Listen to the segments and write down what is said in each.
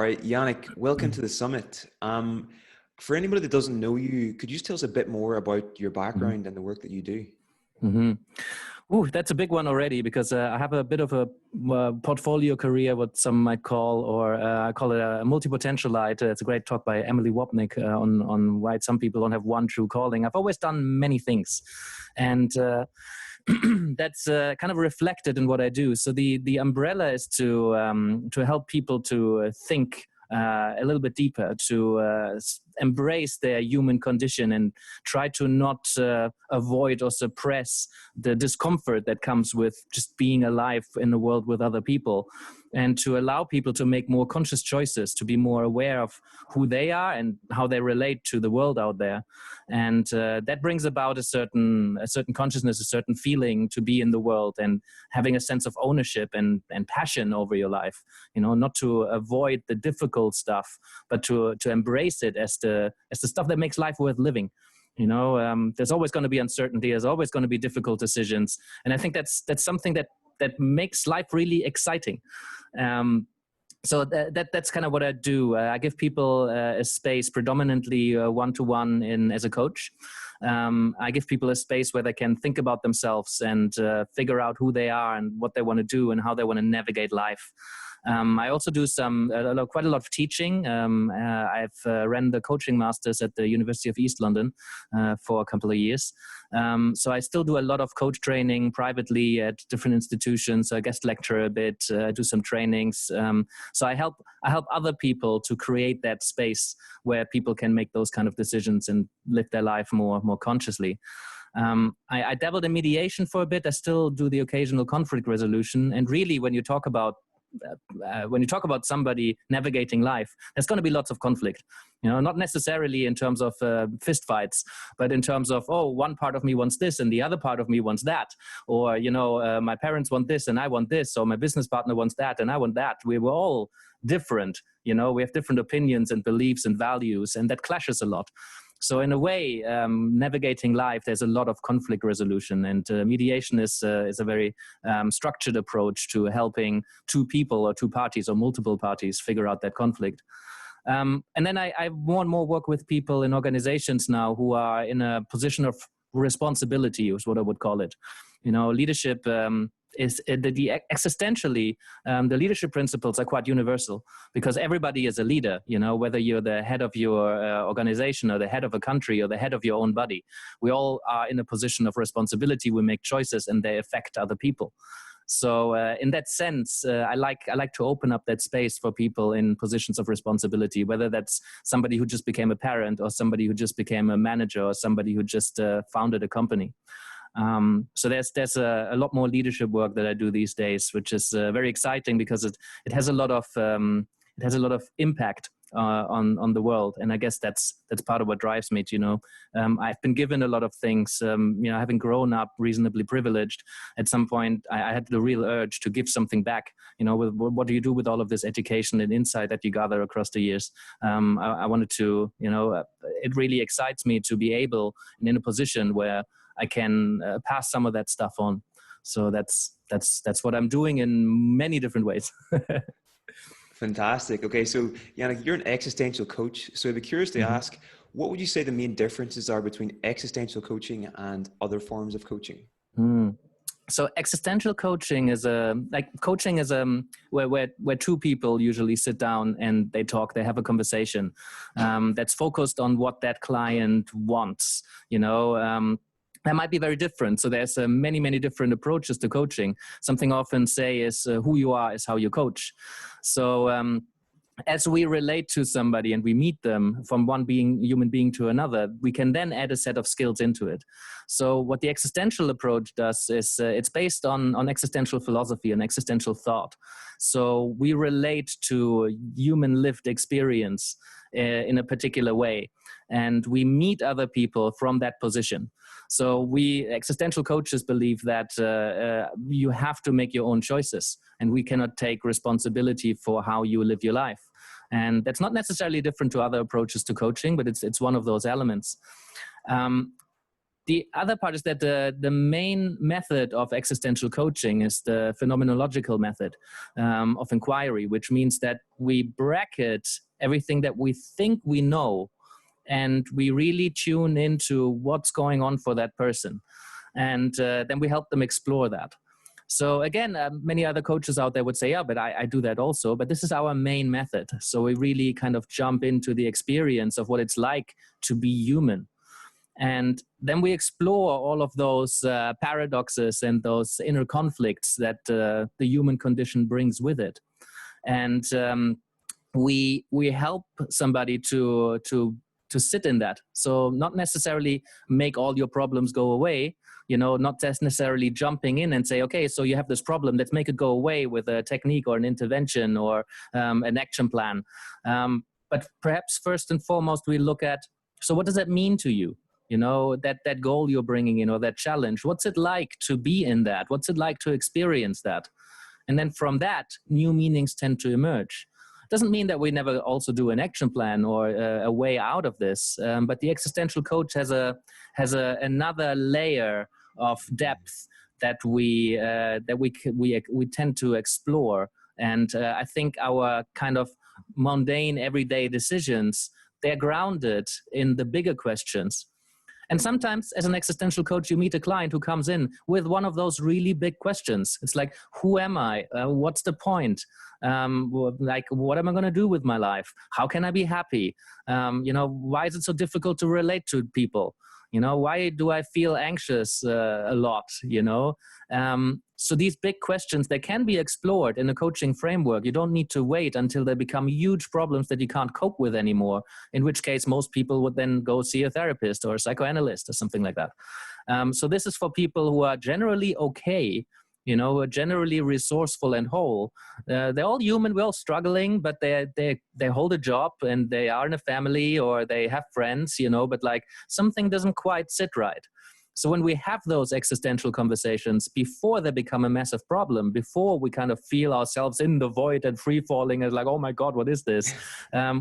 right, Yannick, welcome to the summit. For anybody that doesn't know you, could you just tell us a bit more about your background and the work that you do? Ooh, that's a big one already, because I have a bit of a portfolio career, what some might call, or I call it a multi-potentialite. It's a great talk by Emily Wapnick on why some people don't have one true calling. I've always done many things, and that's kind of reflected in what I do. So the umbrella is to help people to think a little bit deeper, to embrace their human condition and try to not avoid or suppress the discomfort that comes with just being alive in the world with other people, and to allow people to make more conscious choices, to be more aware of who they are and how they relate to the world out there. And that brings about a certain consciousness, a certain feeling to be in the world, and having a sense of ownership and passion over your life. You know, not to avoid the difficult stuff, but to embrace it as the stuff that makes life worth living. You know, there's always going to be uncertainty. There's always going to be difficult decisions, and I think that's something that makes life really exciting. So that's kind of what I do. I give people a space, predominantly one-to-one as a coach. I give people a space where they can think about themselves and figure out who they are and what they want to do and how they want to navigate life. I also do quite a lot of teaching. I've ran the coaching masters at the University of East London for a couple of years. So I still do a lot of coach training privately at different institutions. I guest lecture a bit, do some trainings. So I help other people to create that space where people can make those kind of decisions and live their life more consciously. I dabbled in mediation for a bit. I still do the occasional conflict resolution. And really, when you talk about somebody navigating life, there's going to be lots of conflict. You know, not necessarily in terms of fist fights, but in terms of, one part of me wants this and the other part of me wants that. Or, my parents want this and I want this. Or my business partner wants that and I want that. We were all different. You know, we have different opinions and beliefs and values, and that clashes a lot. So in a way, navigating life, there's a lot of conflict resolution, and mediation is a very structured approach to helping two people or two parties or multiple parties figure out that conflict. And then I more and more work with people in organizations now who are in a position of responsibility, is what I would call it. You know, leadership is existentially, the leadership principles are quite universal, because everybody is a leader, you know, whether you're the head of your organization or the head of a country or the head of your own body. We all are in a position of responsibility. We make choices and they affect other people. So in that sense, I like to open up that space for people in positions of responsibility, whether that's somebody who just became a parent or somebody who just became a manager or somebody who just founded a company. So there's a lot more leadership work that I do these days, which is very exciting, because it has a lot of impact on the world, and I guess that's part of what drives me. I've been given a lot of things. Having grown up reasonably privileged, at some point I had the real urge to give something back. You know, what do you do with all of this education and insight that you gather across the years? I wanted to, it really excites me to be able and in a position where I can pass some of that stuff on. So that's what I'm doing in many different ways. Fantastic. Okay, so Yannick, you're an existential coach. So I'd be curious to ask, what would you say the main differences are between existential coaching and other forms of coaching? So existential coaching is where two people usually sit down and they talk, they have a conversation that's focused on what that client wants. That might be very different. So there's many, many different approaches to coaching. Something I often say is who you are is how you coach. So as we relate to somebody and we meet them from one human being to another, we can then add a set of skills into it. So what the existential approach does is it's based on existential philosophy and existential thought. So we relate to human lived experience in a particular way, and we meet other people from that position. So we existential coaches believe that you have to make your own choices, and we cannot take responsibility for how you live your life. And that's not necessarily different to other approaches to coaching, but it's one of those elements. The other part is that the main method of existential coaching is the phenomenological method of inquiry, which means that we bracket everything that we think we know, and we really tune into what's going on for that person. And then we help them explore that. So again, many other coaches out there would say, yeah, but I do that also. But this is our main method. So we really kind of jump into the experience of what it's like to be human. And then we explore all of those paradoxes and those inner conflicts that the human condition brings with it. And we help somebody to sit in that. So not necessarily make all your problems go away, not necessarily jumping in and say, okay, so you have this problem, let's make it go away with a technique or an intervention or an action plan. But perhaps first and foremost, we look at, so what does that mean to you? That goal you're bringing in, or that challenge, what's it like to be in that? What's it like to experience that? And then from that, new meanings tend to emerge. Doesn't mean that we never also do an action plan or a way out of this, but the existential coach has another layer of depth that we tend to explore. And I think our kind of mundane everyday decisions, they're grounded in the bigger questions. And sometimes as an existential coach, you meet a client who comes in with one of those really big questions. It's like, who am I? What's the point? What am I going to do with my life? How can I be happy? Why is it so difficult to relate to people? Why do I feel anxious a lot? So these big questions, they can be explored in a coaching framework. You don't need to wait until they become huge problems that you can't cope with anymore, in which case most people would then go see a therapist or a psychoanalyst or something like that. So this is for people who are generally okay, are generally resourceful and whole. They're all human, we're all struggling, but they hold a job and they are in a family or they have friends, but like something doesn't quite sit right. So when we have those existential conversations before they become a massive problem, before we kind of feel ourselves in the void and free falling as like, oh my God, what is this?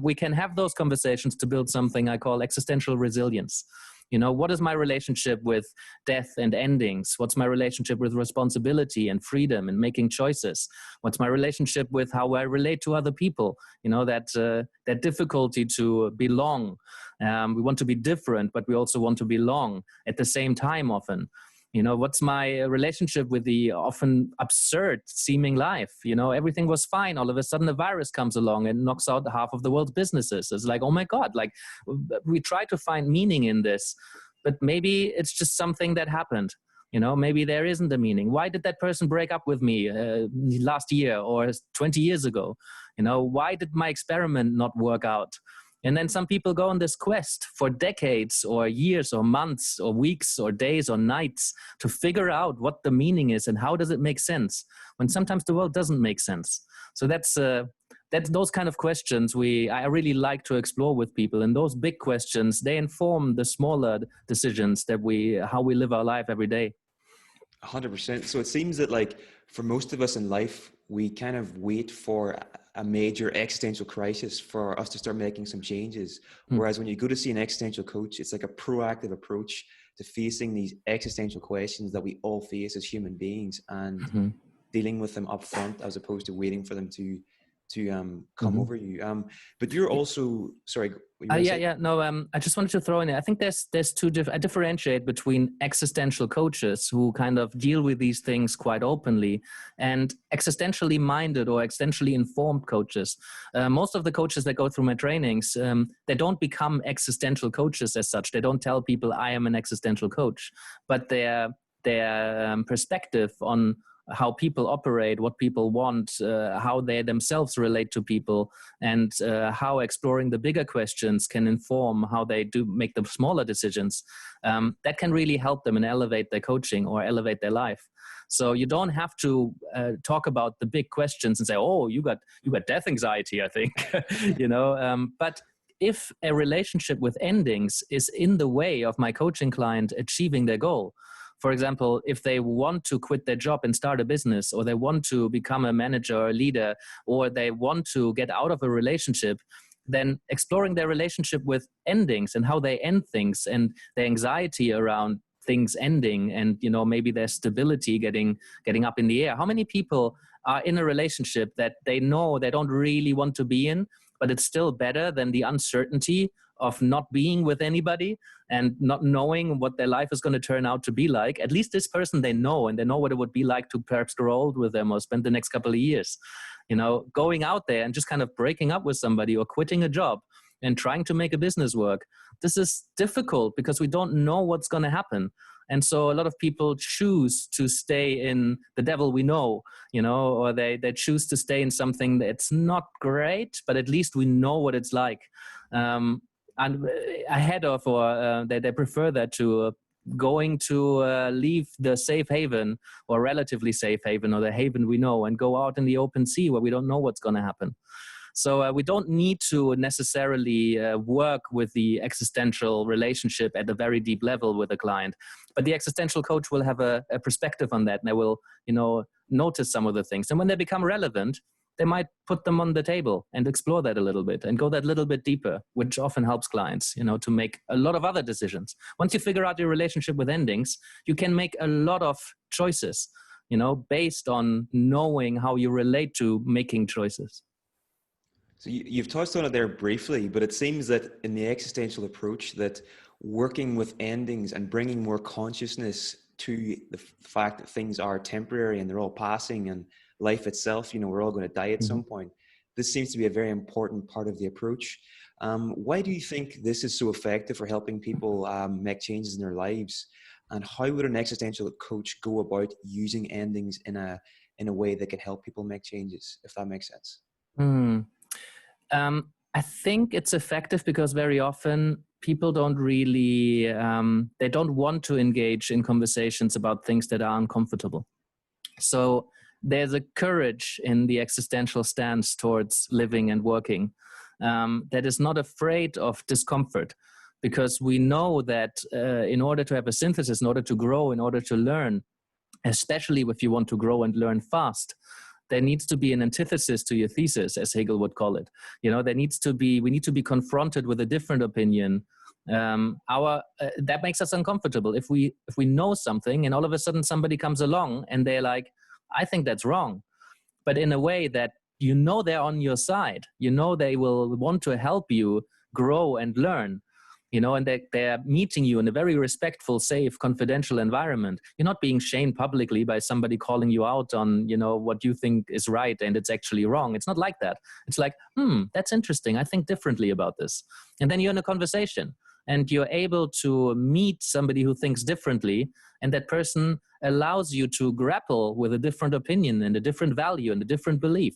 We can have those conversations to build something I call existential resilience. What is my relationship with death and endings? What's my relationship with responsibility and freedom and making choices? What's my relationship with how I relate to other people? That difficulty to belong. We want to be different, but we also want to belong at the same time often. What's my relationship with the often absurd seeming life? Everything was fine. All of a sudden a virus comes along and knocks out half of the world's businesses. It's like, oh my God, like we try to find meaning in this, but maybe it's just something that happened. Maybe there isn't a meaning. Why did that person break up with me last year or 20 years ago? Why did my experiment not work out? And then some people go on this quest for decades or years or months or weeks or days or nights to figure out what the meaning is and how does it make sense, when sometimes the world doesn't make sense. So that's those kind of questions I really like to explore with people. And those big questions, they inform the smaller decisions how we live our life every day. 100%. So it seems that like for most of us in life, we kind of wait for a major existential crisis for us to start making some changes. Whereas when you go to see an existential coach, it's like a proactive approach to facing these existential questions that we all face as human beings and dealing with them up front, as opposed to waiting for them to come over you. But you're also, sorry. I just wanted to throw in there. I think there's two I differentiate between existential coaches who kind of deal with these things quite openly and existentially minded or existentially informed coaches. Most of the coaches that go through my trainings, they don't become existential coaches as such. They don't tell people I am an existential coach, but their perspective on how people operate, what people want, how they themselves relate to people, and how exploring the bigger questions can inform how they do make the smaller decisions. That can really help them and elevate their coaching or elevate their life. So you don't have to talk about the big questions and say, "Oh, you got death anxiety," I think, But if a relationship with endings is in the way of my coaching client achieving their goal, for example, if they want to quit their job and start a business, or they want to become a manager or a leader, or they want to get out of a relationship, then exploring their relationship with endings and how they end things and their anxiety around things ending and, maybe their stability getting up in the air. How many people are in a relationship that they know they don't really want to be in, but it's still better than the uncertainty of not being with anybody and not knowing what their life is going to turn out to be like? At least this person they know, and they know what it would be like to perhaps grow old with them or spend the next couple of years, going out there and just kind of breaking up with somebody or quitting a job and trying to make a business work. This is difficult because we don't know what's going to happen. And so a lot of people choose to stay in the devil we know, or they choose to stay in something that's not great, but at least we know what it's like. And ahead of, or they prefer that to going to leave the safe haven or relatively safe haven or the haven we know and go out in the open sea where we don't know what's going to happen. So we don't need to necessarily work with the existential relationship at a very deep level with a client. But the existential coach will have a perspective on that, and they will, notice some of the things. And when they become relevant, they might put them on the table and explore that a little bit and go that little bit deeper, which often helps clients, to make a lot of other decisions. Once you figure out your relationship with endings, you can make a lot of choices, based on knowing how you relate to making choices. So you've touched on it there briefly, but it seems that in the existential approach that working with endings and bringing more consciousness to the fact that things are temporary and they're all passing and life itself, we're all going to die at some point. This seems to be a very important part of the approach. Why do you think this is so effective for helping people make changes in their lives? And how would an existential coach go about using endings in a way that can help people make changes, if that makes sense? I think it's effective because very often people don't really, they don't want to engage in conversations about things that are uncomfortable. So there's a courage in the existential stance towards living and working that is not afraid of discomfort, because we know that in order to have a synthesis, in order to grow, in order to learn, especially if you want to grow and learn fast, there needs to be an antithesis to your thesis, as Hegel would call it. We need to be confronted with a different opinion. That makes us uncomfortable. If we know something and all of a sudden somebody comes along and they're like, I think that's wrong, but in a way that they're on your side, they will want to help you grow and learn, and they're meeting you in a very respectful, safe, confidential environment. You're not being shamed publicly by somebody calling you out on, what you think is right and it's actually wrong. It's not like that. It's like, that's interesting. I think differently about this. And then you're in a conversation and you're able to meet somebody who thinks differently, and that person allows you to grapple with a different opinion and a different value and a different belief.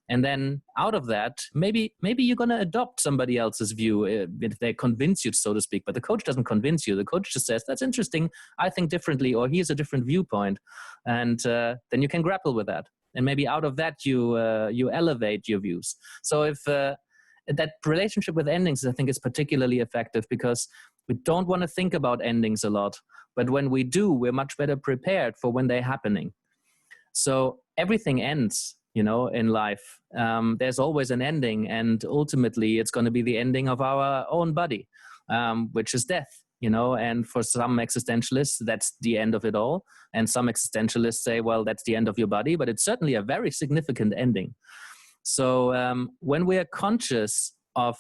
And then out of that, maybe you're going to adopt somebody else's view if they convince you, so to speak. But the coach doesn't convince you. The coach just says, that's interesting. I think differently, or here's a different viewpoint. And then you can grapple with that. And maybe out of that, you elevate your views. So if that relationship with endings, I think, is particularly effective because we don't want to think about endings a lot. But when we do, we're much better prepared for when they're happening. So everything ends. In life, there's always an ending, and ultimately it's going to be the ending of our own body, which is death, and for some existentialists, that's the end of it all. And some existentialists say, well, that's the end of your body, but it's certainly a very significant ending. So when we are conscious of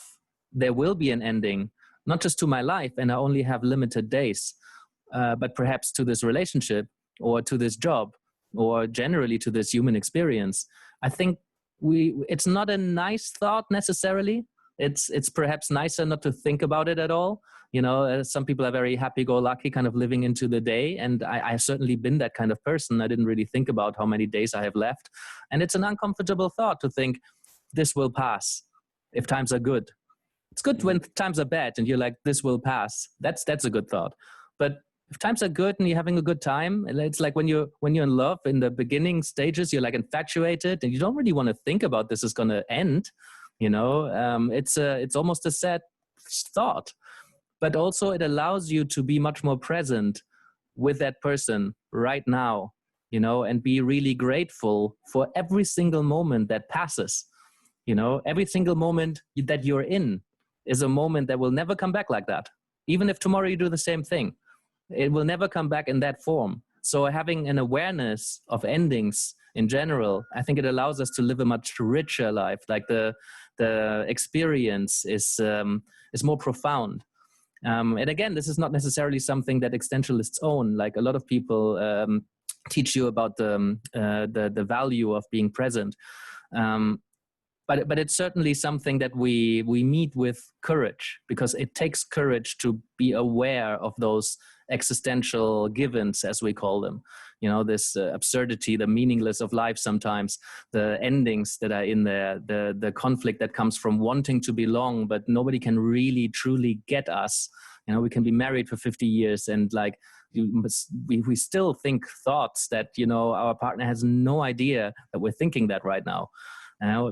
there will be an ending, not just to my life, and I only have limited days, but perhaps to this relationship or to this job, or generally to this human experience, I think it's not a nice thought necessarily. It's perhaps nicer not to think about it at all. Some people are very happy-go-lucky, kind of living into the day, and I've certainly been that kind of person. I didn't really think about how many days I have left, and it's an uncomfortable thought to think this will pass if times are good. It's good when times are bad, and you're like, this will pass. That's a good thought, but if times are good and you're having a good time, it's like when you're in love in the beginning stages, you're like infatuated and you don't really want to think about this is going to end. It's almost a sad thought, but also it allows you to be much more present with that person right now, and be really grateful for every single moment that passes. Every single moment that you're in is a moment that will never come back like that. Even if tomorrow you do the same thing. It will never come back in that form. So having an awareness of endings in general, I think it allows us to live a much richer life. Like the experience is more profound. And again, this is not necessarily something that existentialists own. Like a lot of people teach you about the value of being present. But it's certainly something that we meet with courage, because it takes courage to be aware of those existential givens, as we call them. You know, this absurdity, the meaningless of life sometimes, the endings that are in there, the conflict that comes from wanting to belong, but nobody can really truly get us. You know, we can be married for 50 years and like we still think thoughts that, you know, our partner has no idea that we're thinking that right now.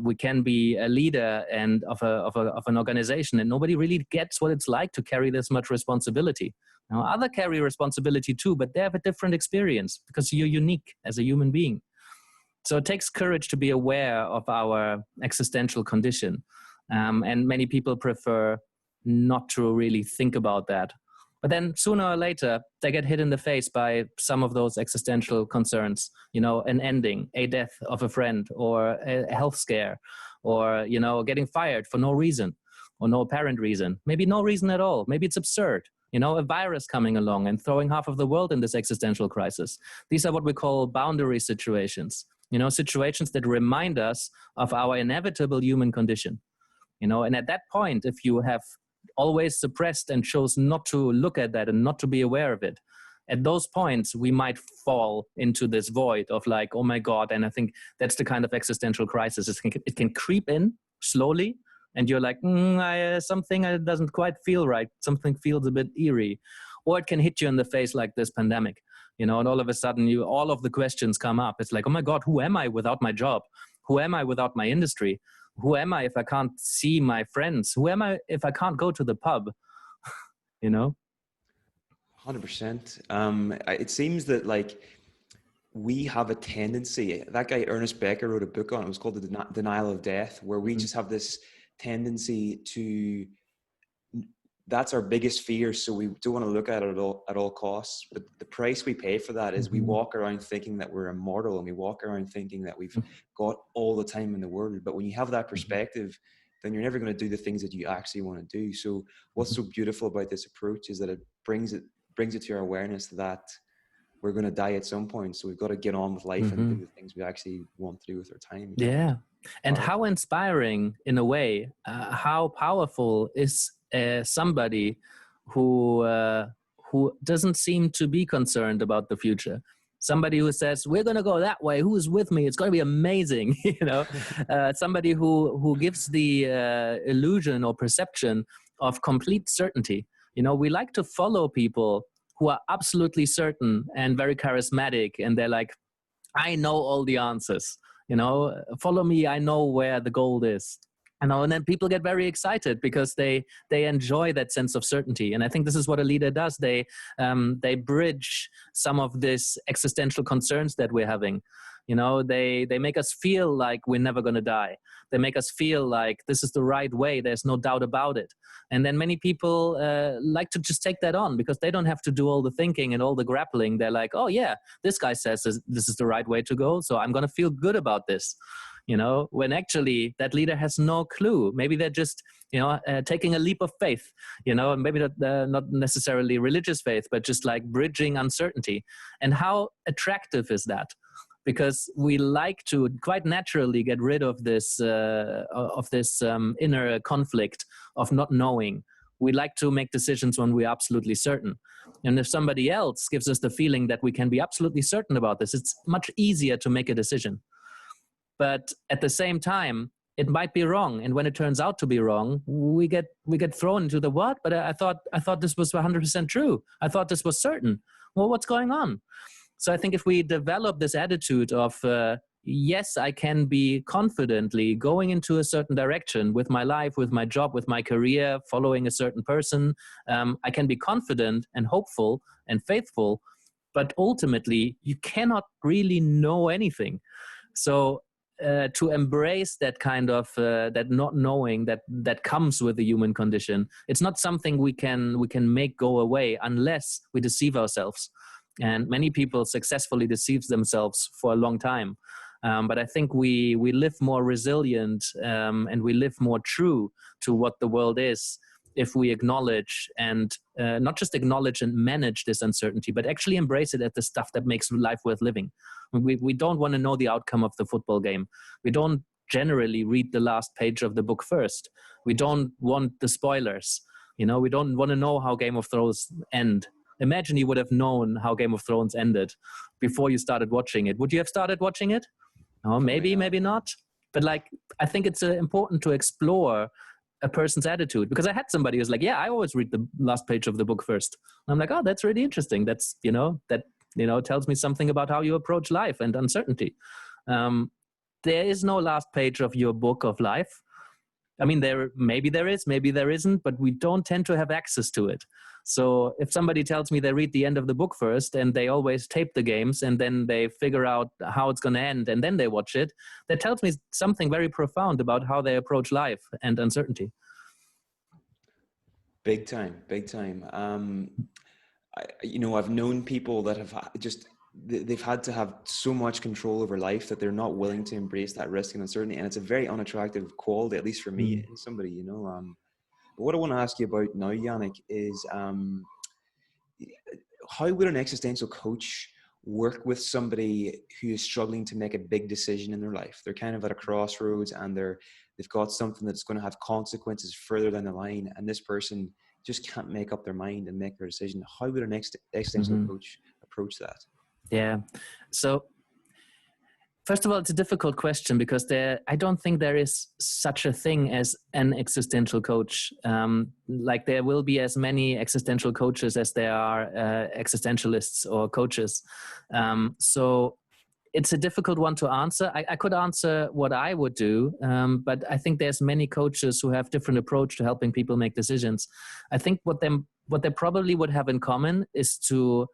We can be a leader and of an organization, and nobody really gets what it's like to carry this much responsibility. Now, others carry responsibility too, but they have a different experience because you're unique as a human being. So it takes courage to be aware of our existential condition. And many people prefer not to really think about that. But then sooner or later, they get hit in the face by some of those existential concerns, you know, an ending, a death of a friend, or a health scare, or, you know, getting fired for no reason or no apparent reason. Maybe no reason at all. Maybe it's absurd. You know, a virus coming along and throwing half of the world in this existential crisis. These are what we call boundary situations, you know, situations that remind us of our inevitable human condition. You know, and at that point, if you have always suppressed and chose not to look at that and not to be aware of it, at those points we might fall into this void of like, oh my God. And I think that's the kind of existential crisis. It can creep in slowly and you're like, something doesn't quite feel right, something feels a bit eerie. Or it can hit you in the face like this pandemic, you know, and all of a sudden all of the questions come up. It's like, oh my God, who am I without my job? Who am I without my industry? Who am I if I can't see my friends? Who am I if I can't go to the pub? You know? 100%. It seems that like we have a tendency, that guy Ernest Becker wrote a book on it, was called The Denial of Death, where we just have this tendency to, that's our biggest fear. So we don't want to look at it at all costs. But the price we pay for that is we walk around thinking that we're immortal, and we walk around thinking that we've got all the time in the world. But when you have that perspective, then you're never going to do the things that you actually want to do. So what's so beautiful about this approach is that it brings it to our awareness that we're going to die at some point. So we've got to get on with life and do the things we actually want to do with our time. Yeah. And how inspiring in a way, how powerful is somebody who doesn't seem to be concerned about the future. Somebody who says, we're going to go that way. Who is with me? It's going to be amazing. You know, somebody who gives the illusion or perception of complete certainty. You know, we like to follow people who are absolutely certain and very charismatic. And they're like, I know all the answers. You know, follow me. I know where the gold is. And then people get very excited because they enjoy that sense of certainty. And I think this is what a leader does. They bridge some of this existential concerns that we're having. You know, they make us feel like we're never going to die. They make us feel like this is the right way. There's no doubt about it. And then many people like to just take that on because they don't have to do all the thinking and all the grappling. They're like, oh yeah, this guy says this is the right way to go. So I'm going to feel good about this. You know, when actually that leader has no clue. Maybe they're just, you know, taking a leap of faith, you know, and maybe not necessarily religious faith, but just like bridging uncertainty. And how attractive is that? Because we like to quite naturally get rid of this inner conflict of not knowing. We like to make decisions when we're absolutely certain. And if somebody else gives us the feeling that we can be absolutely certain about this, it's much easier to make a decision. But at the same time, it might be wrong. And when it turns out to be wrong, we get thrown into the what? But I thought this was 100% true. I thought this was certain. Well, what's going on? So I think if we develop this attitude of, yes, I can be confidently going into a certain direction with my life, with my job, with my career, following a certain person. I can be confident and hopeful and faithful, but ultimately you cannot really know anything. So to embrace that kind of that not knowing that comes with the human condition. It's not something we can make go away unless we deceive ourselves. And many people successfully deceive themselves for a long time. But I think we live more resilient and we live more true to what the world is if we acknowledge and not just acknowledge and manage this uncertainty, but actually embrace it as the stuff that makes life worth living. We don't want to know the outcome of the football game. We don't generally read the last page of the book first. We don't want the spoilers. We don't want to know how Game of Thrones end. Imagine you would have known how Game of Thrones ended before you started watching it. Would you have started watching it? No, maybe not. But I think it's important to explore a person's attitude, because I had somebody who's like, yeah, I always read the last page of the book first. And I'm like, oh, that's really interesting. That's, that tells me something about how you approach life and uncertainty. There is no last page of your book of life. I mean, maybe there is, maybe there isn't, but we don't tend to have access to it. So if somebody tells me they read the end of the book first and they always tape the games and then they figure out how it's going to end and then they watch it, that tells me something very profound about how they approach life and uncertainty. Big time. I've known people that have they've had to have so much control over life that they're not willing to embrace that risk and uncertainty. And it's a very unattractive quality, at least for me, in somebody, But what I want to ask you about now, Yannick, is how would an existential coach work with somebody who is struggling to make a big decision in their life? They're kind of at a crossroads and they've got something that's going to have consequences further down the line, and this person just can't make up their mind and make their decision. How would an existential coach approach that? Yeah. So first of all, it's a difficult question because I don't think there is such a thing as an existential coach. There will be as many existential coaches as there are existentialists or coaches. So it's a difficult one to answer. I could answer what I would do, but I think there's many coaches who have different approach to helping people make decisions. I think what they probably would have in common is to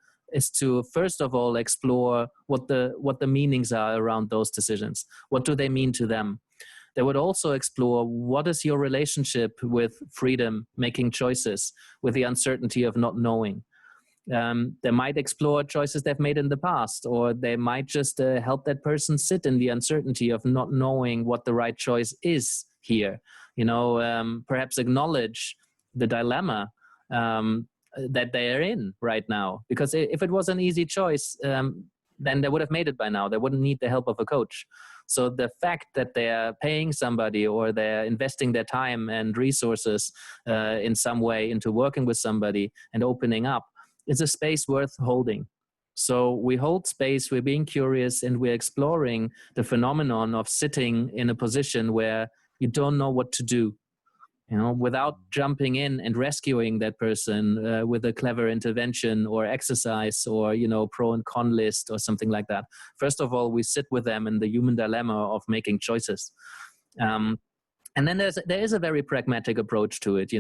first of all explore what the meanings are around those decisions. What do they mean to them? They would also explore what is your relationship with freedom, making choices, with the uncertainty of not knowing. They might explore choices they've made in the past, or they might just help that person sit in the uncertainty of not knowing what the right choice is here. Perhaps acknowledge the dilemma that they are in right now. Because if it was an easy choice, then they would have made it by now. They wouldn't need the help of a coach. So the fact that they're paying somebody or they're investing their time and resources in some way into working with somebody and opening up is a space worth holding. So we hold space, we're being curious, and we're exploring the phenomenon of sitting in a position where you don't know what to do. Without jumping in and rescuing that person with a clever intervention or exercise or, pro and con list or something like that. First of all, we sit with them in the human dilemma of making choices. And then there is a very pragmatic approach to it.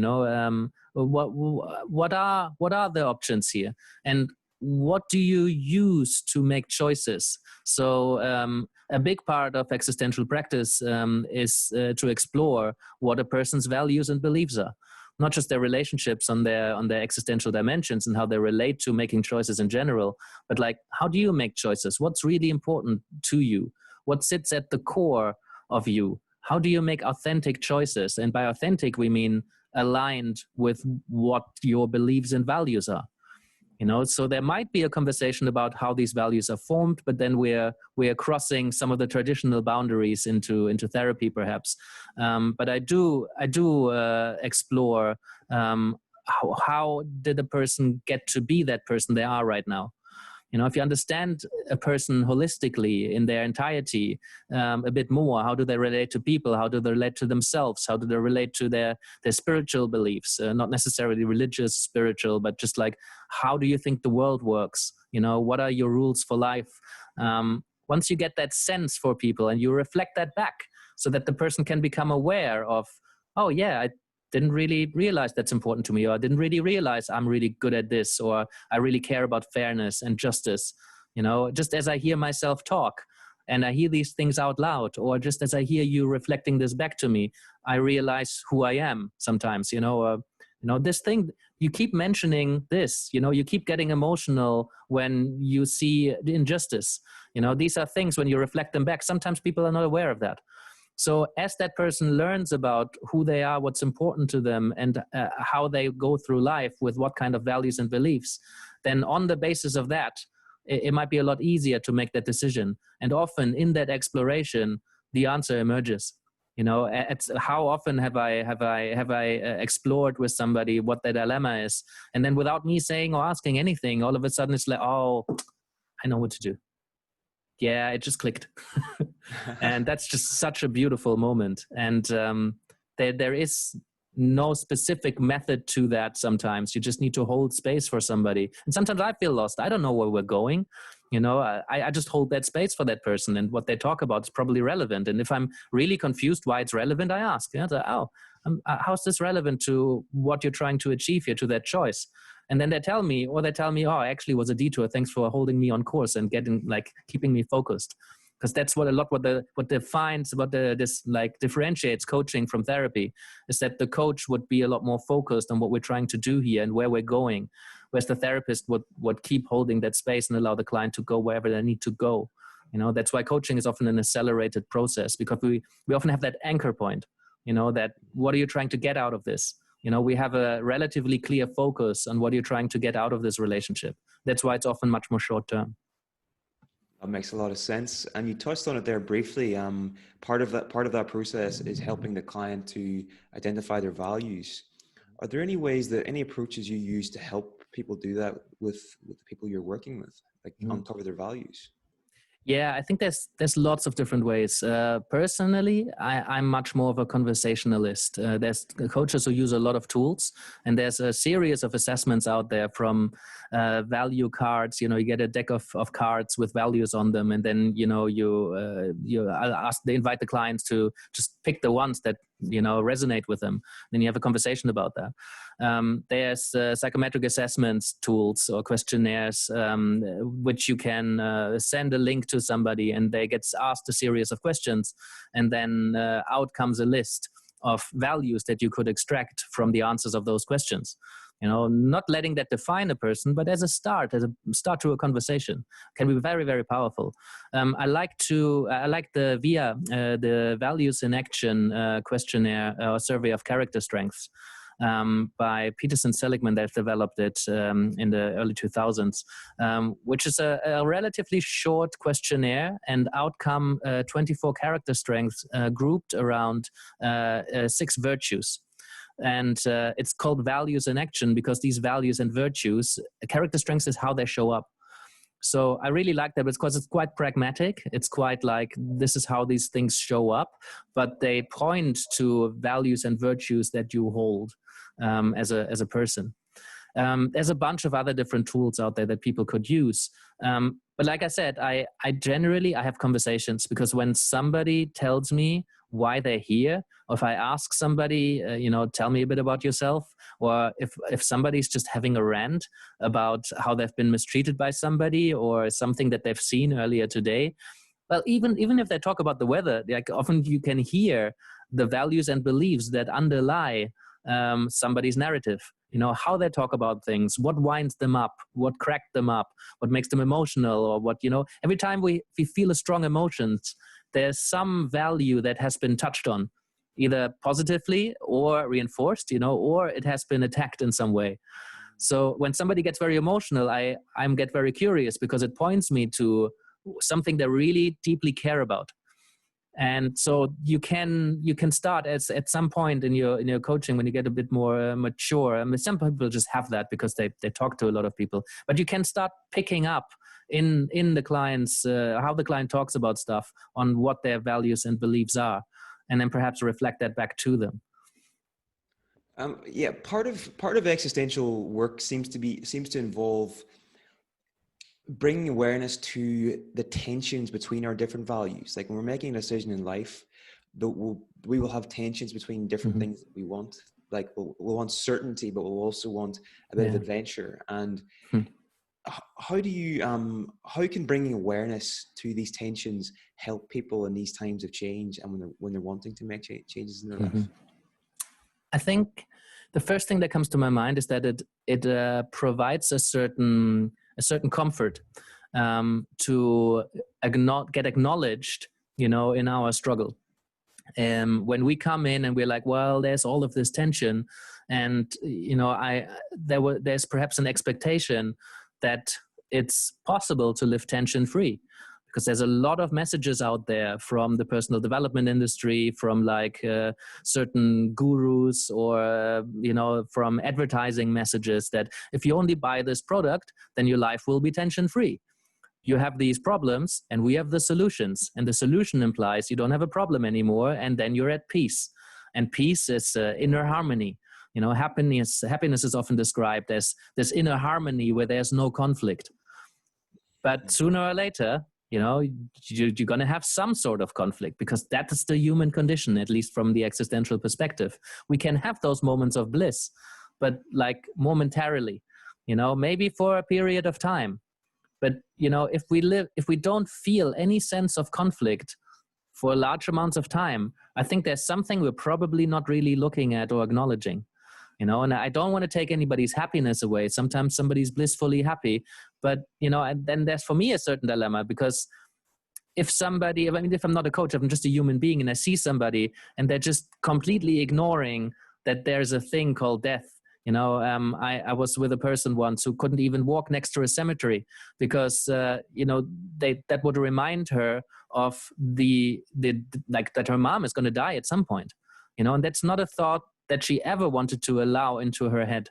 What are the options here? And what do you use to make choices? So a big part of existential practice is to explore what a person's values and beliefs are. Not just their relationships on their existential dimensions and how they relate to making choices in general, but how do you make choices? What's really important to you? What sits at the core of you? How do you make authentic choices? And by authentic, we mean aligned with what your beliefs and values are. So there might be a conversation about how these values are formed, but then we're crossing some of the traditional boundaries into therapy, perhaps. But I do explore how did a person get to be that person they are right now. If you understand a person holistically in their entirety a bit more, how do they relate to people? How do they relate to themselves? How do they relate to their spiritual beliefs? Not necessarily religious, spiritual, but just how do you think the world works? What are your rules for life? Once you get that sense for people and you reflect that back so that the person can become aware of, oh yeah, I didn't really realize that's important to me, or I didn't really realize I'm really good at this, or I really care about fairness and justice. Just as I hear myself talk, and I hear these things out loud, or just as I hear you reflecting this back to me, I realize who I am sometimes, this thing, you keep mentioning this, you keep getting emotional when you see the injustice. These are things when you reflect them back. Sometimes people are not aware of that. So as that person learns about who they are, what's important to them, and how they go through life with what kind of values and beliefs, then on the basis of that, it might be a lot easier to make that decision. And often in that exploration, the answer emerges. It's how often have I explored with somebody what their dilemma is, and then without me saying or asking anything, all of a sudden it's like, oh, I know what to do. Yeah, it just clicked. And that's just such a beautiful moment. And there is no specific method to that. Sometimes you just need to hold space for somebody. And sometimes I feel lost. I don't know where we're going. I just hold that space for that person, and what they talk about is probably relevant. And if I'm really confused why it's relevant, I ask, how's this relevant to what you're trying to achieve here, to that choice? And then they tell me, oh, actually it was a detour. Thanks for holding me on course and keeping me focused. Because that's what differentiates coaching from therapy, is that the coach would be a lot more focused on what we're trying to do here and where we're going, whereas the therapist would keep holding that space and allow the client to go wherever they need to go. That's why coaching is often an accelerated process, because we often have that anchor point, that what are you trying to get out of this? We have a relatively clear focus on what you're trying to get out of this relationship. That's why it's often much more short term. That makes a lot of sense. And you touched on it there briefly. Part of that process is helping the client to identify their values. Are there any approaches you use to help people do that with the people you're working with, uncover their values? Yeah, I think there's lots of different ways. Personally, I'm much more of a conversationalist. There's coaches who use a lot of tools, and there's a series of assessments out there, from value cards. You get a deck of cards with values on them, and then they invite the clients to just pick the ones that resonate with them. Then you have a conversation about that. There's psychometric assessments tools or questionnaires, which you can send a link to somebody, and they get asked a series of questions, and then out comes a list of values that you could extract from the answers of those questions. Not letting that define a person, but as a start to a conversation, can be very, very powerful. I like the VIA, the Values in Action questionnaire or survey of character strengths. By Peterson Seligman. They've developed it in the early 2000s, which is a relatively short questionnaire, and outcome 24 character strengths grouped around 6 virtues. And it's called Values in Action because these values and virtues, character strengths is how they show up. So I really like that because it's quite pragmatic. It's quite like, this is how these things show up, but they point to values and virtues that you hold as a person. There's a bunch of other different tools out there that people could use. But like I said, I generally have conversations, because when somebody tells me why they're here, or if I ask somebody, tell me a bit about yourself, or if somebody's just having a rant about how they've been mistreated by somebody or something that they've seen earlier today, well, even if they talk about the weather, often you can hear the values and beliefs that underlie somebody's narrative. How they talk about things, what winds them up, what cracked them up, what makes them emotional, or what, every time we feel a strong emotions, there's some value that has been touched on, either positively or reinforced, or it has been attacked in some way. So when somebody gets very emotional, I get very curious, because it points me to something they really deeply care about. And so you can start at some point in your coaching, when you get a bit more mature. I mean, some people just have that because they talk to a lot of people. But you can start picking up in the clients how the client talks about stuff, on what their values and beliefs are, and then perhaps reflect that back to them. Part of existential work seems to involve bringing awareness to the tensions between our different values. Like when we're making a decision in life, we will have tensions between different things that we want. Like we'll want certainty, but we'll also want a bit of adventure. And how do you how can bringing awareness to these tensions help people in these times of change and when they're wanting to make changes in their life? I think the first thing that comes to my mind is that it provides a certain comfort to get acknowledged, in our struggle. When we come in and we're like, well, there's all of this tension, and there's perhaps an expectation that it's possible to live tension free, because there's a lot of messages out there from the personal development industry, from like certain gurus, or from advertising messages that if you only buy this product, then your life will be tension free. You have these problems and we have the solutions, and the solution implies you don't have a problem anymore, and then you're at peace. And peace is inner harmony. Happiness is often described as this inner harmony where there's no conflict. But sooner or later, you're going to have some sort of conflict, because that is the human condition, at least from the existential perspective. We can have those moments of bliss, but like momentarily, maybe for a period of time. But, if we don't feel any sense of conflict for large amounts of time, I think there's something we're probably not really looking at or acknowledging. And I don't want to take anybody's happiness away. Sometimes somebody's blissfully happy, but, and then there's for me a certain dilemma, because if I'm not a coach, I'm just a human being, and I see somebody and they're just completely ignoring that there's a thing called death. I was with a person once who couldn't even walk next to a cemetery because, that would remind her of that her mom is going to die at some point, and that's not a thought that she ever wanted to allow into her head.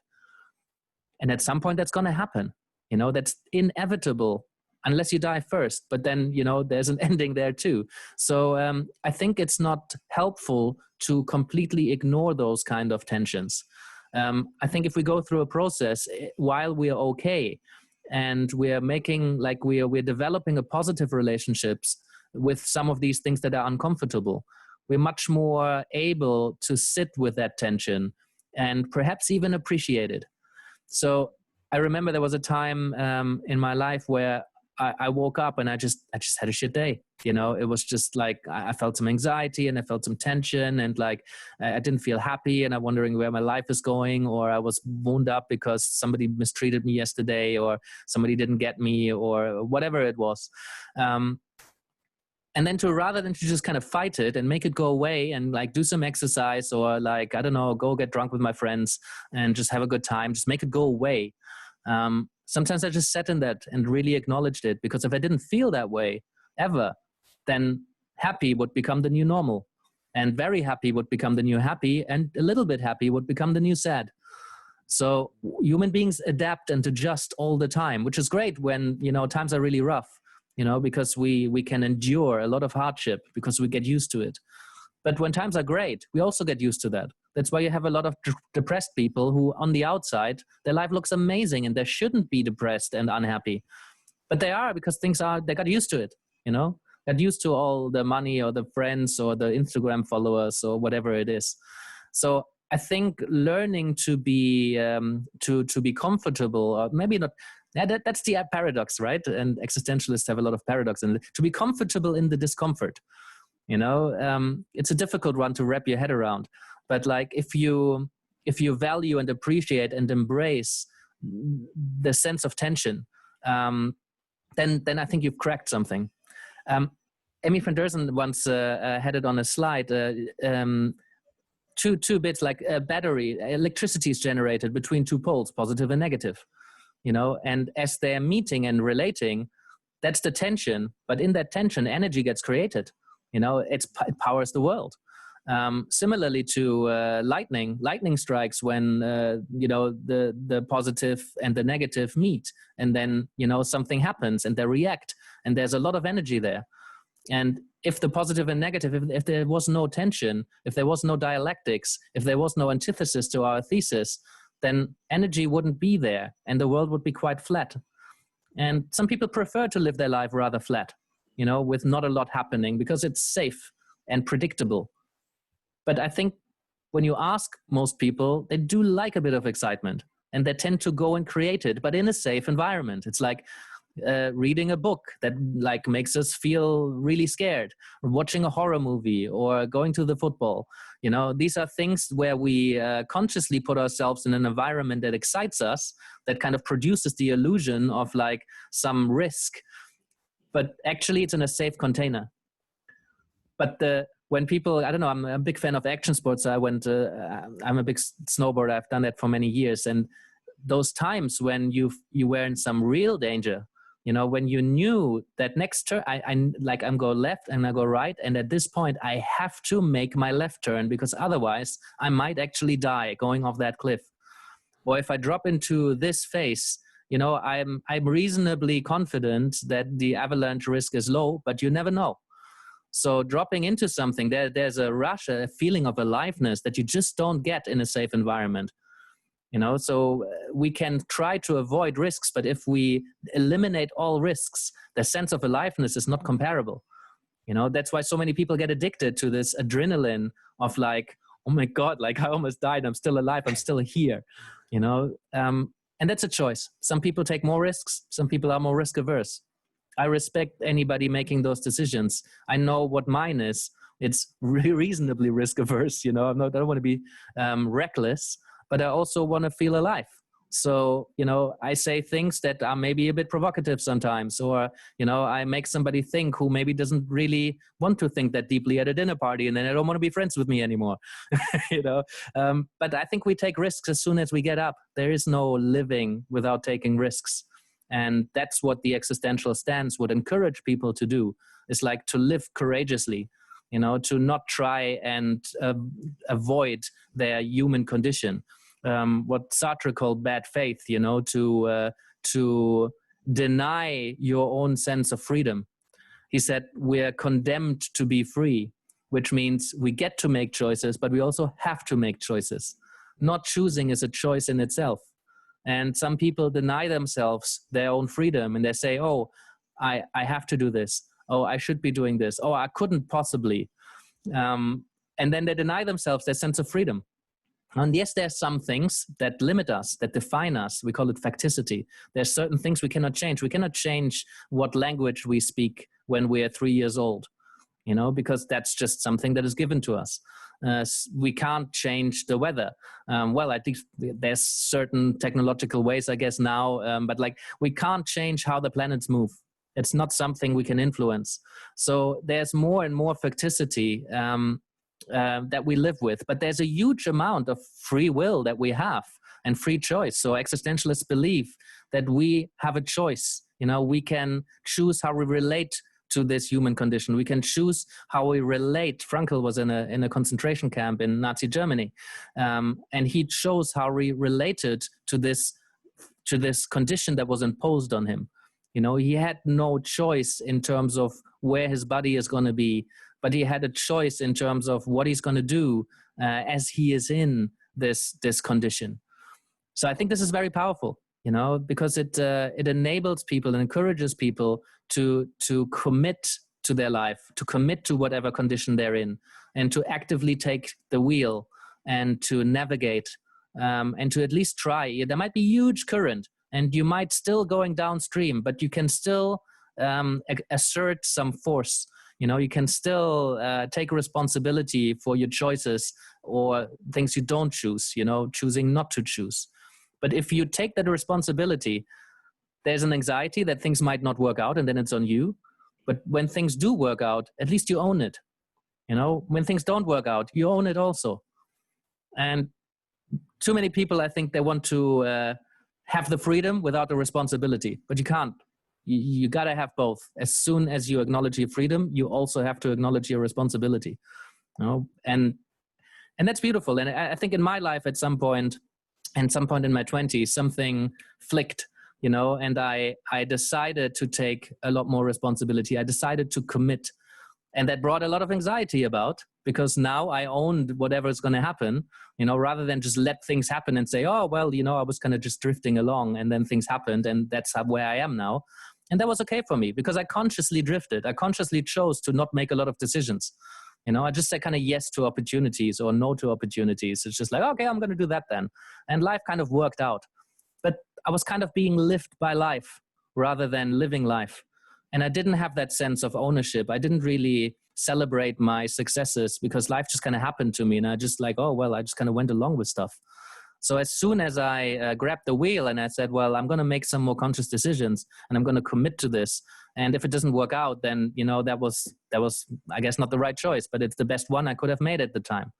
And at some point that's going to happen, that's inevitable unless you die first, but then, there's an ending there too. So I think it's not helpful to completely ignore those kind of tensions. I think if we go through a process while we are okay, and we're making, we're developing a positive relationships with some of these things that are uncomfortable, we're much more able to sit with that tension and perhaps even appreciate it. So I remember there was a time in my life where I woke up and I just had a shit day. It was just like I felt some anxiety and I felt some tension, and I didn't feel happy, and I'm wondering where my life is going, or I was wound up because somebody mistreated me yesterday, or somebody didn't get me, or whatever it was. And then rather than to just kind of fight it and make it go away and do some exercise, or I don't know, go get drunk with my friends and just have a good time, just make it go away. Sometimes I just sat in that and really acknowledged it, because if I didn't feel that way ever, then happy would become the new normal, and very happy would become the new happy, and a little bit happy would become the new sad. So human beings adapt and adjust all the time, which is great when, times are really rough, because we can endure a lot of hardship because we get used to it. But when times are great, we also get used to that. That's why you have a lot of depressed people who, on the outside, their life looks amazing and they shouldn't be depressed and unhappy. But they are, because they got used to it, got used to all the money or the friends or the Instagram followers or whatever it is. So I think learning to be comfortable, or maybe not, that's the paradox, right? And existentialists have a lot of paradox, and to be comfortable in the discomfort. It's a difficult one to wrap your head around. But if you value and appreciate and embrace the sense of tension, then I think you've cracked something. Amy van Derzen once had it on a slide. Two bits, like a battery, electricity is generated between two poles, positive and negative. And as they're meeting and relating, that's the tension. But in that tension, energy gets created. It powers the world. Similarly to lightning strikes when the positive and the negative meet, and then something happens and they react, and there's a lot of energy there. And if the positive and negative, if there was no tension, if there was no dialectics, if there was no antithesis to our thesis, then energy wouldn't be there and the world would be quite flat. And some people prefer to live their life rather flat, with not a lot happening, because it's safe and predictable. But I think when you ask most people, they do like a bit of excitement. and they tend to go and create it, but in a safe environment. It's like reading a book that like makes us feel really scared, or watching a horror movie, or going to the football. You know, these are things where we consciously put ourselves in an environment that excites us, that kind of produces the illusion of like some risk, but actually it's in a safe container. But when people, I don't know, I'm a big fan of action sports. I'm a big snowboarder. I've done that for many years. And those times when you were in some real danger, you know, when you knew that next turn, I'm go left and I go right. And at this point, I have to make my left turn because otherwise I might actually die going off that cliff. Or if I drop into this phase, you know, I'm reasonably confident that the avalanche risk is low, but you never know. So dropping into something, there's a rush, a feeling of aliveness that you just don't get in a safe environment. You know, so we can try to avoid risks, but if we eliminate all risks, the sense of aliveness is not comparable. You know, that's why so many people get addicted to this adrenaline of like, oh my God, like I almost died. I'm still alive. I'm still here, you know, and that's a choice. Some people take more risks. Some people are more risk averse. I respect anybody making those decisions. I know what mine is. It's reasonably risk averse. You know, I don't want to be reckless, but I also want to feel alive. So, you know, I say things that are maybe a bit provocative sometimes, or, you know, I make somebody think who maybe doesn't really want to think that deeply at a dinner party, and then they don't want to be friends with me anymore, you know. But I think we take risks as soon as we get up. There is no living without taking risks. And that's what the existential stance would encourage people to do, is like to live courageously, you know, to not try and avoid their human condition. What Sartre called bad faith, you know, to deny your own sense of freedom. He said, we're condemned to be free, which means we get to make choices, but we also have to make choices. Not choosing is a choice in itself. And some people deny themselves their own freedom, and they say, oh, I have to do this. Oh, I should be doing this. Oh, I couldn't possibly. And then they deny themselves their sense of freedom. And yes, there's some things that limit us, that define us. We call it facticity. There's certain things we cannot change. We cannot change what language we speak when we're 3 years old, you know, because that's just something that is given to us. We can't change the weather. Well, I think there's certain technological ways, I guess, now, but like we can't change how the planets move. It's not something we can influence. So there's more and more facticity that we live with, but there's a huge amount of free will that we have and free choice. So existentialists believe that we have a choice. You know, we can choose how we relate to this human condition. We can choose how we relate. Frankl was in a concentration camp in Nazi Germany, and he chose how we related to this condition that was imposed on him. You know, he had no choice in terms of where his body is going to be, but he had a choice in terms of what he's going to do as he is in this condition. So I think this is very powerful, you know, because it enables people and encourages people to commit to their life, to commit to whatever condition they're in, and to actively take the wheel and to navigate and to at least try. There might be huge current and you might still going downstream, but you can still assert some force. You know, you can still take responsibility for your choices or things you don't choose, you know, choosing not to choose. But if you take that responsibility, there's an anxiety that things might not work out and then it's on you. But when things do work out, at least you own it. You know, when things don't work out, you own it also. And too many people, I think they want to have the freedom without the responsibility, but you can't. You got to have both. As soon as you acknowledge your freedom, you also have to acknowledge your responsibility. You know? And that's beautiful. And I think in my life at some point in my 20s, something flicked, you know, and I decided to take a lot more responsibility. I decided to commit. And that brought a lot of anxiety about, because now I owned whatever is going to happen, you know, rather than just let things happen and say, oh, well, you know, I was kind of just drifting along and then things happened and that's where I am now. And that was okay for me because I consciously drifted. I consciously chose to not make a lot of decisions. You know, I just said kind of yes to opportunities or no to opportunities. It's just like, okay, I'm going to do that then. And life kind of worked out. I was kind of being lived by life rather than living life. And I didn't have that sense of ownership. I didn't really celebrate my successes because life just kind of happened to me. And I just like, oh, well, I just kind of went along with stuff. So as soon as I grabbed the wheel and I said, well, I'm going to make some more conscious decisions and I'm going to commit to this. And if it doesn't work out, then, that was, I guess, not the right choice, but it's the best one I could have made at the time.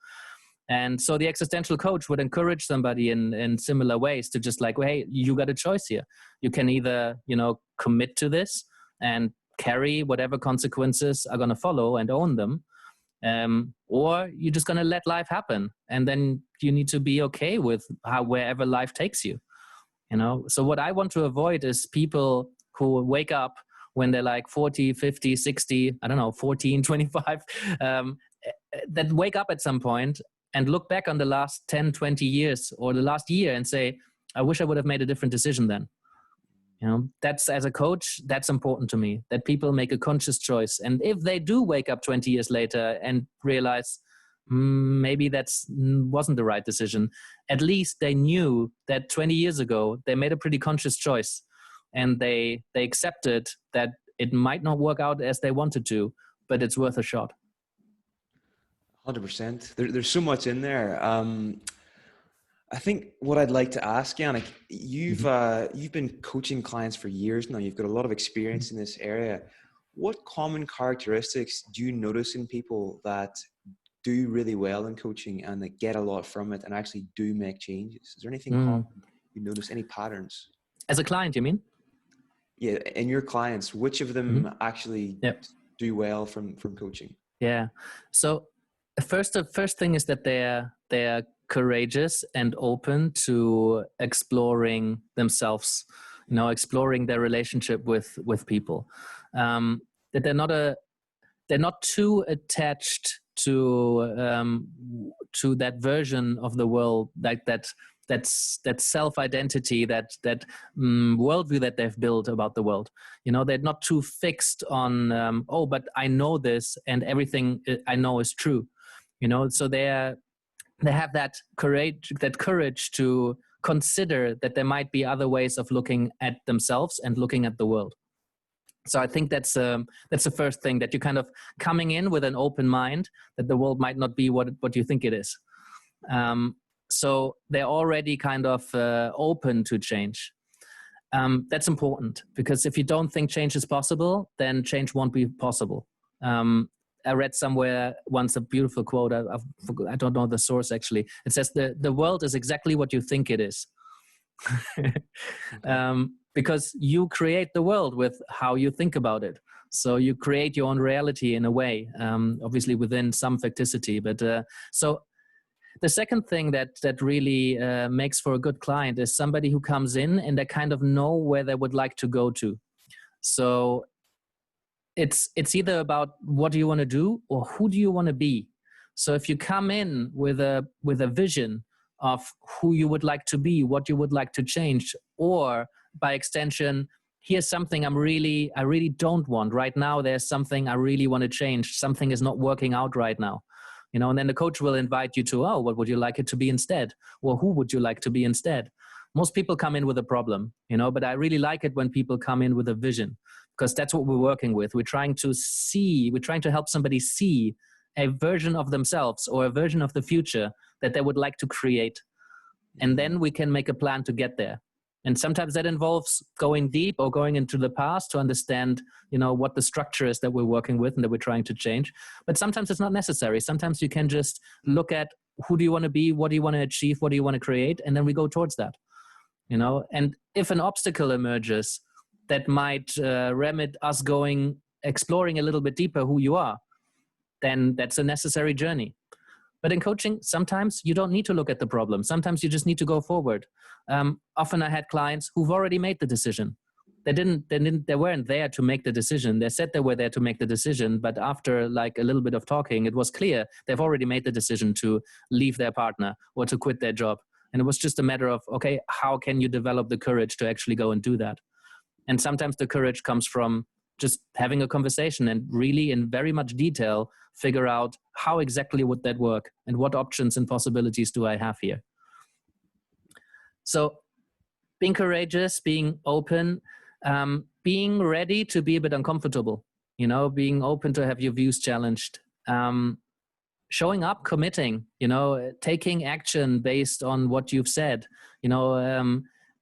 And so the existential coach would encourage somebody in similar ways to just like, well, hey, you got a choice here. You can either, commit to this and carry whatever consequences are going to follow and own them. Or you're just going to let life happen. And then you need to be okay with wherever life takes you, So what I want to avoid is people who wake up when they're like 40, 50, 60, 14, 25, that wake up at some point and look back on the last 10, 20 years or the last year and say, I wish I would have made a different decision then. That's, as a coach, that's important to me, that people make a conscious choice. And if they do wake up 20 years later and realize maybe that wasn't the right decision, at least they knew that 20 years ago, they made a pretty conscious choice and they accepted that it might not work out as they wanted to, but it's worth a shot. 100%. There's so much in there. I think what I'd like to ask, Yannick, you've been coaching clients for years now. You've got a lot of experience in this area. What common characteristics do you notice in people that do really well in coaching and that get a lot from it and actually do make changes? Is there anything common you notice, any patterns? As a client, you mean? Yeah, in your clients, which of them actually do well from coaching? Yeah. So the first thing is that they're courageous and open to exploring themselves, exploring their relationship with people. That they're not too attached to that version of the world, like that self-identity, that worldview that they've built about the world. They're not too fixed on but I know this and everything I know is true. So they have that courage to consider that there might be other ways of looking at themselves and looking at the world. So I think that's the first thing, that you're kind of coming in with an open mind, that the world might not be what you think it is. So they're already kind of open to change. That's important, because if you don't think change is possible, then change won't be possible. I read somewhere once a beautiful quote. I don't know the source actually. It says the world is exactly what you think it is. Because you create the world with how you think about it. So you create your own reality in a way, obviously within some facticity. But so the second thing that really makes for a good client is somebody who comes in and they kind of know where they would like to go to. So it's either about what do you want to do or who do you want to be. So if you come in with a vision of who you would like to be, what you would like to change, or by extension, here's something I really don't want right now. There's something I really want to change. Something is not working out right now. And then the coach will invite you to, what would you like it to be instead? Or who would you like to be instead? Most people come in with a problem, but I really like it when people come in with a vision, because that's what we're working with. We're trying to help somebody see a version of themselves or a version of the future that they would like to create. And then we can make a plan to get there. And sometimes that involves going deep or going into the past to understand, what the structure is that we're working with and that we're trying to change. But sometimes it's not necessary. Sometimes you can just look at who do you want to be, what do you want to achieve, what do you want to create, and then we go towards that. And if an obstacle emerges that might remit us exploring a little bit deeper who you are, then that's a necessary journey. But in coaching, sometimes you don't need to look at the problem. Sometimes you just need to go forward. Often I had clients who've already made the decision. They weren't there to make the decision. They said they were there to make the decision, but after like a little bit of talking, it was clear they've already made the decision to leave their partner or to quit their job. And it was just a matter of, okay, how can you develop the courage to actually go and do that? And sometimes the courage comes from just having a conversation and really in very much detail figure out how exactly would that work and what options and possibilities do I have here. So being courageous, being open, being ready to be a bit uncomfortable, being open to have your views challenged, showing up, committing, taking action based on what you've said,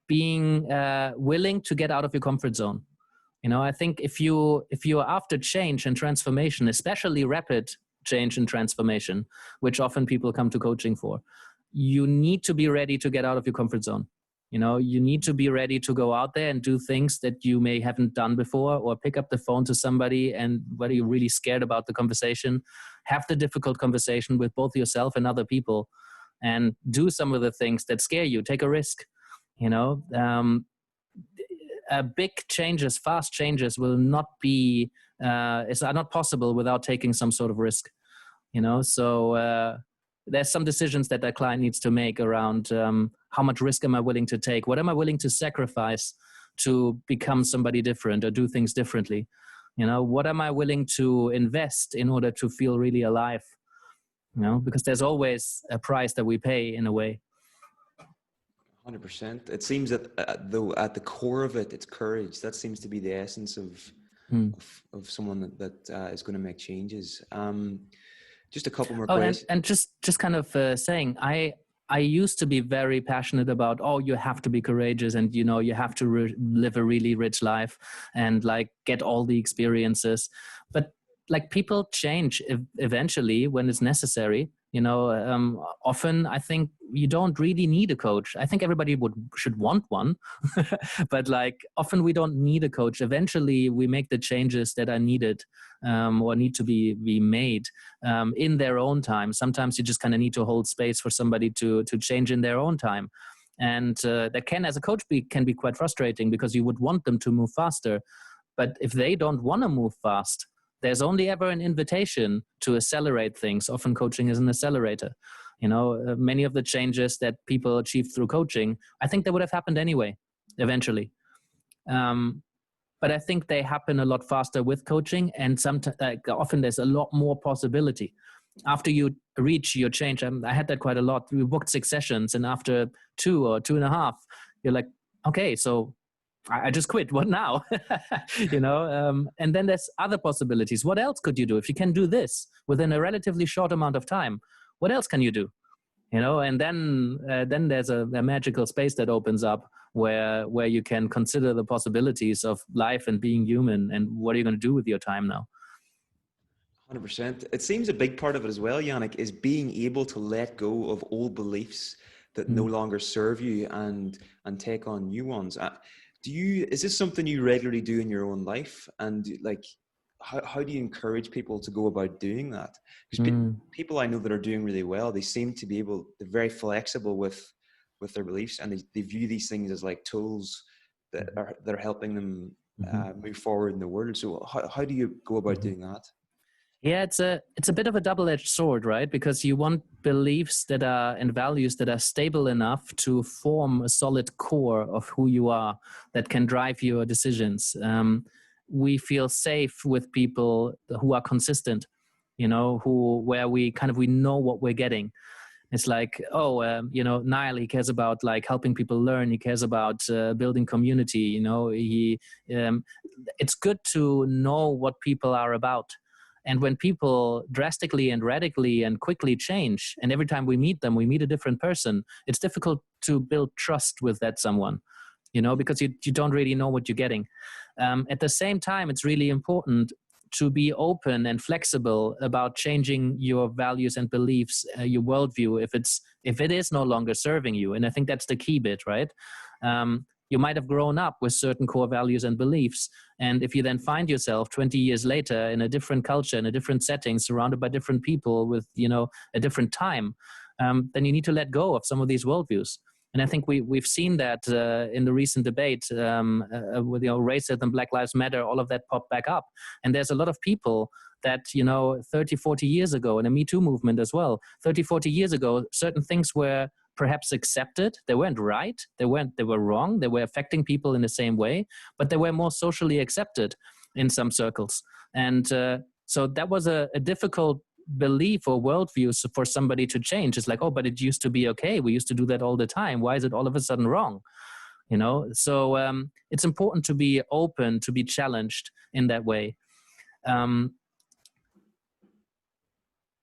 being willing to get out of your comfort zone. I think if you're after change and transformation, especially rapid change and transformation, which often people come to coaching for, you need to be ready to get out of your comfort zone. You need to be ready to go out there and do things that you may haven't done before, or pick up the phone to somebody, and whether you're really scared about the conversation, have the difficult conversation with both yourself and other people, and do some of the things that scare you. Take a risk. Big changes, fast changes will not be, it's not possible without taking some sort of risk. So there's some decisions that client needs to make around how much risk am I willing to take? What am I willing to sacrifice to become somebody different or do things differently? What am I willing to invest in order to feel really alive? Because there's always a price that we pay in a way. 100%. It seems that though at the core of it, it's courage. That seems to be the essence of someone that is going to make changes. Just a couple more questions. And just kind of saying, I used to be very passionate about, you have to be courageous, and you have to live a really rich life and like get all the experiences. But like people change eventually when it's necessary. Often I think you don't really need a coach. I think everybody should want one, but like often we don't need a coach. Eventually we make the changes that are needed or need to be made in their own time. Sometimes you just kind of need to hold space for somebody to change in their own time. And that can, as a coach, can be quite frustrating, because you would want them to move faster. But if they don't want to move fast, there's only ever an invitation to accelerate things. Often coaching is an accelerator. Many of the changes that people achieve through coaching, I think they would have happened anyway, eventually. But I think they happen a lot faster with coaching, and often there's a lot more possibility. After you reach your change, I had that quite a lot. We booked 6 sessions, and after 2 or 2.5, you're like, okay, so I just quit. What now? And then there's other possibilities. What else could you do? If you can do this within a relatively short amount of time, what else can you do? And then there's a magical space that opens up where you can consider the possibilities of life and being human, and what are you going to do with your time now? 100%. It seems a big part of it as well, Yannick, is being able to let go of old beliefs that no longer serve you and take on new ones. Is this something you regularly do in your own life? And like, how do you encourage people to go about doing that? Because people I know that are doing really well, they seem to be they're very flexible with their beliefs, and they view these things as like tools that are helping them move forward in the world. So how do you go about doing that? Yeah, it's a bit of a double-edged sword, right? Because you want beliefs that are and values that are stable enough to form a solid core of who you are that can drive your decisions. We feel safe with people who are consistent, where we know what we're getting. It's like, Niall, he cares about like helping people learn. He cares about building community. It's good to know what people are about. And when people drastically and radically and quickly change, and every time we meet them, we meet a different person, it's difficult to build trust with that someone, because you don't really know what you're getting. At the same time, it's really important to be open and flexible about changing your values and beliefs, your worldview, if it is no longer serving you. And I think that's the key bit, right? You might have grown up with certain core values and beliefs. And if you then find yourself 20 years later in a different culture, in a different setting, surrounded by different people with, a different time, then you need to let go of some of these worldviews. And I think we've seen that in the recent debate with racism, Black Lives Matter, all of that popped back up. And there's a lot of people that, 30, 40 years ago, and a Me Too movement as well, 30, 40 years ago, certain things were perhaps accepted. They weren't right. They were wrong. They were affecting people in the same way, but they were more socially accepted in some circles. And so that was a difficult belief or worldview for somebody to change. It's like, but it used to be okay. We used to do that all the time. Why is it all of a sudden wrong? you know? So it's important to be open, to be challenged in that way.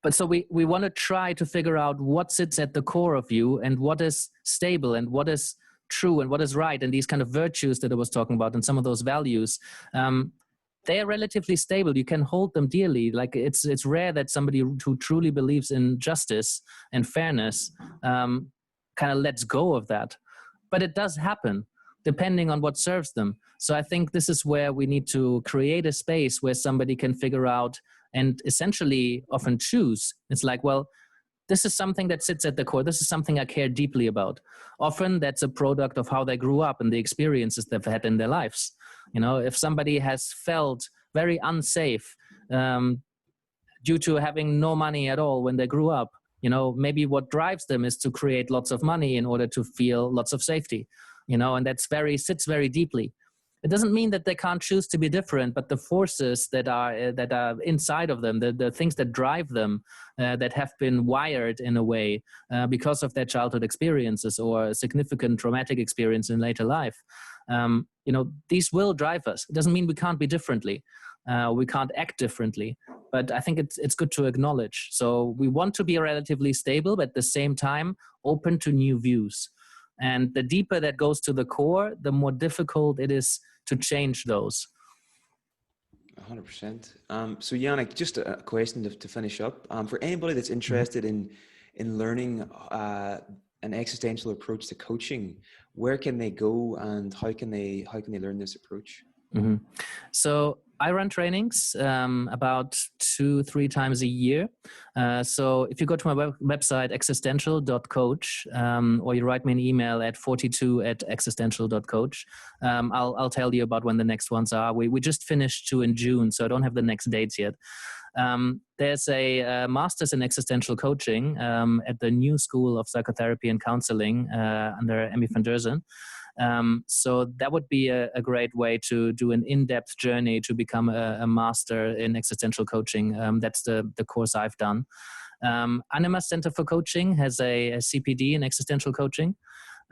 But so we want to try to figure out what sits at the core of you and what is stable and what is true and what is right. And these kind of virtues that I was talking about and some of those values, they are relatively stable. You can hold them dearly. Like it's rare that somebody who truly believes in justice and fairness kind of lets go of that. But it does happen depending on what serves them. So I think this is where we need to create a space where somebody can figure out and essentially often choose. It's like, well, this is something that sits at the core. This is something I care deeply about. Often that's a product of how they grew up and the experiences they've had in their lives. You know, if somebody has felt very unsafe due to having no money at all when they grew up, you know, maybe what drives them is to create lots of money in order to feel lots of safety, you know, and sits very deeply. It doesn't mean that they can't choose to be different, but the forces that are inside of them, the things that drive them, that have been wired in a way because of their childhood experiences or significant traumatic experience in later life, you know, these will drive us. It doesn't mean we can't be differently. We can't act differently, but I think it's good to acknowledge. So we want to be relatively stable, but at the same time, open to new views. And the deeper that goes to the core, the more difficult it is to change those. 100%. So Yannick, just a question to finish up. For anybody that's interested in learning an existential approach to coaching, where can they go and how can they learn this approach? Mm-hmm. So I run trainings about 2-3 times a year. So if you go to my website, existential.coach, or you write me an email at 42@existential.coach, I'll tell you about when the next ones are. We just finished 2 in June, so I don't have the next dates yet. There's a master's in existential coaching at the New School of Psychotherapy and Counseling under Emmy van Deurzen. So that would be a great way to do an in-depth journey to become a master in existential coaching. That's the course I've done. Anima Center for Coaching has a CPD in existential coaching.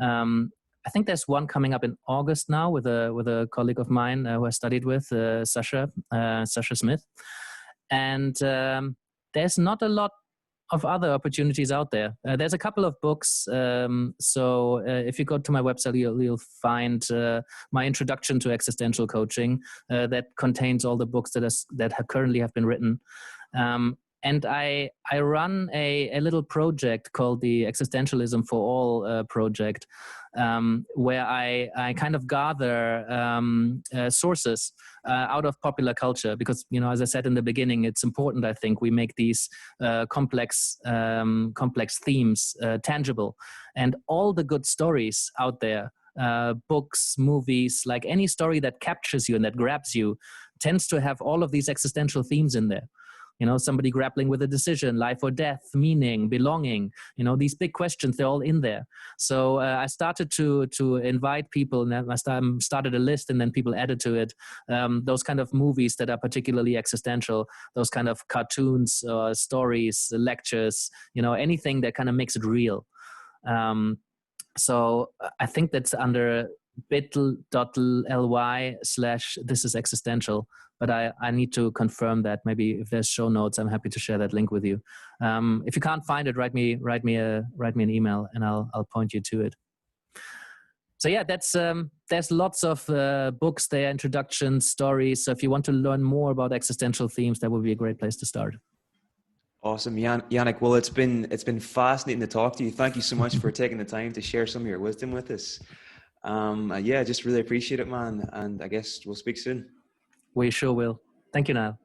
I think there's one coming up in August now with a colleague of mine who I studied with, Sasha Smith. And there's not a lot of other opportunities out there. There's a couple of books. So if you go to my website, you'll find my introduction to existential coaching that contains all the books that currently have been written. And I run a little project called the Existentialism for All project, where I kind of gather sources out of popular culture, because, you know, as I said in the beginning, it's important, I think, we make these complex themes tangible. And all the good stories out there, books, movies, like any story that captures you and that grabs you, tends to have all of these existential themes in there. You know, somebody grappling with a decision, life or death, meaning, belonging, you know, these big questions, they're all in there. So I started to invite people, and I started a list, and then people added to it those kind of movies that are particularly existential, those kind of cartoons, stories, lectures, you know, anything that kind of makes it real. So I think that's under bit.ly/thisisexistential. But I need to confirm that. Maybe if there's show notes, I'm happy to share that link with you. If you can't find it, write me an email, and I'll point you to it. So yeah, there's lots of books there, introductions, stories. So if you want to learn more about existential themes, that would be a great place to start. Awesome, Yannick. Well, it's been fascinating to talk to you. Thank you so much for taking the time to share some of your wisdom with us. Yeah, just really appreciate it, man. And I guess we'll speak soon. We sure will. Thank you, Niall.